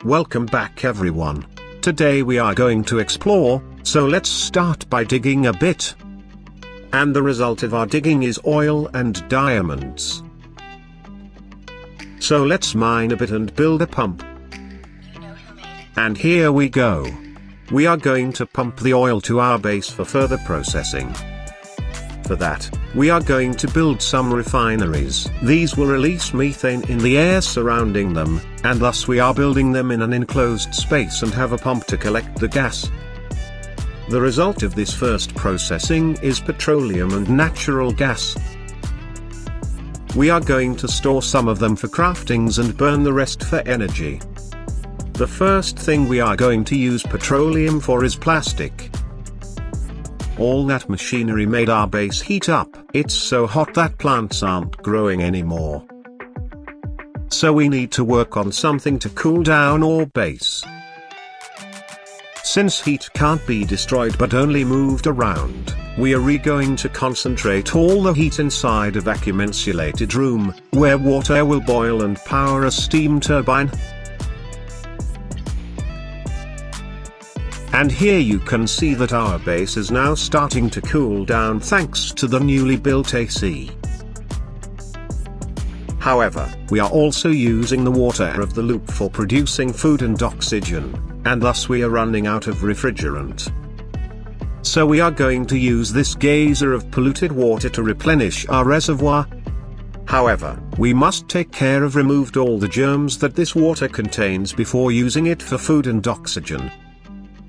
Welcome back everyone. Today we are going to explore, so let's start by digging a bit. And the result of our digging is oil and diamonds. So let's mine a bit and build a pump. And here we go. We are going to pump the oil to our base for further processing. For that, we are going to build some refineries. These will release methane in the air surrounding them, and thus we are building them in an enclosed space and have a pump to collect the gas. The result of this first processing is petroleum and natural gas. We are going to store some of them for craftings and burn the rest for energy. The first thing we are going to use petroleum for is plastic. All that machinery made our base heat up. It's so hot that plants aren't growing anymore. So we need to work on something to cool down our base. Since heat can't be destroyed but only moved around, we are going to concentrate all the heat inside a vacuum insulated room, where water will boil and power a steam turbine. And here you can see that our base is now starting to cool down thanks to the newly built AC. However, we are also using the water of the loop for producing food and oxygen, and thus we are running out of refrigerant. So we are going to use this geyser of polluted water to replenish our reservoir. However, we must take care of removed all the germs that this water contains before using it for food and oxygen.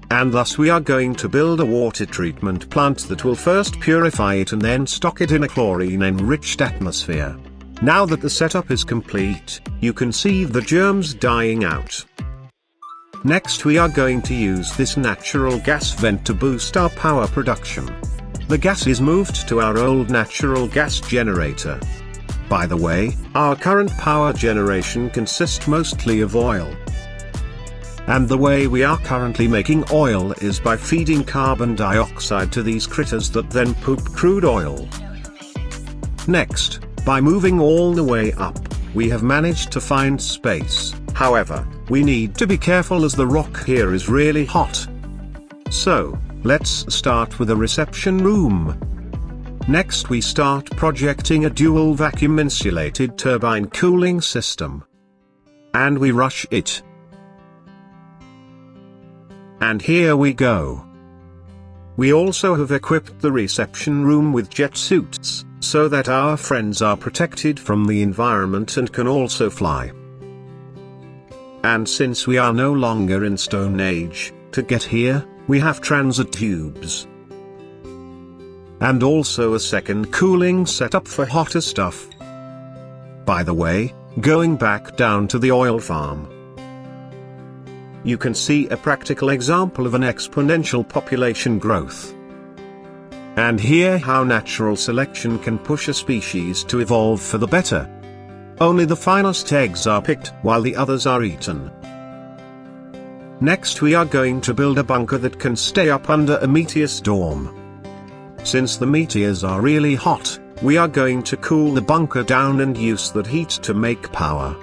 And thus we are going to build a water treatment plant that will first purify it and then stock it in a chlorine-enriched atmosphere. Now that the setup is complete, you can see the germs dying out. Next we are going to use this natural gas vent to boost our power production. The gas is moved to our old natural gas generator. By the way, our current power generation consists mostly of oil. And the way we are currently making oil is by feeding carbon dioxide to these critters that then poop crude oil. Next, by moving all the way up, we have managed to find space. However, we need to be careful as the rock here is really hot. So, let's start with a reception room. Next we start projecting a dual vacuum insulated turbine cooling system. And we rush it. And here we go. We also have equipped the reception room with jet suits, so that our friends are protected from the environment and can also fly. And since we are no longer in Stone Age, to get here, we have transit tubes. And also a second cooling setup for hotter stuff. By the way, going back down to the oil farm, you can see a practical example of an exponential population growth. And here how natural selection can push a species to evolve for the better. Only the finest eggs are picked while the others are eaten. Next we are going to build a bunker that can stay up under a meteor storm. Since the meteors are really hot, we are going to cool the bunker down and use that heat to make power.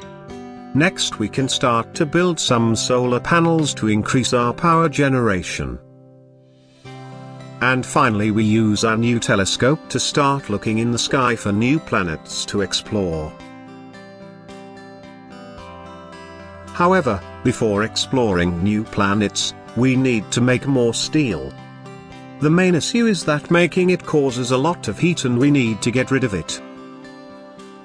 Next we can start to build some solar panels to increase our power generation. And finally we use our new telescope to start looking in the sky for new planets to explore. However, before exploring new planets, we need to make more steel. The main issue is that making it causes a lot of heat and we need to get rid of it.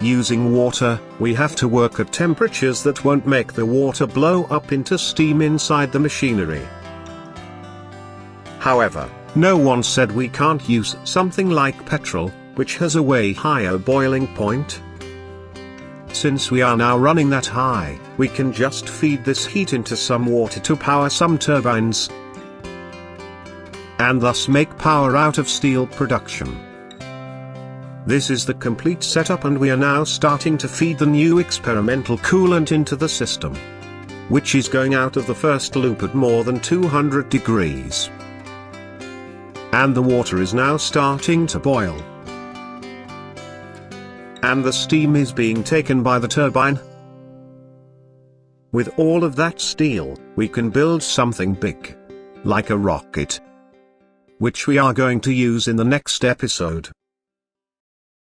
Using water, we have to work at temperatures that won't make the water blow up into steam inside the machinery. However, no one said we can't use something like petrol, which has a way higher boiling point. Since we are now running that high, we can just feed this heat into some water to power some turbines, and thus make power out of steel production. This is the complete setup and we are now starting to feed the new experimental coolant into the system, which is going out of the first loop at more than 200 degrees. And the water is now starting to boil. And the steam is being taken by the turbine. With all of that steel, we can build something big. Like a rocket. Which we are going to use in the next episode.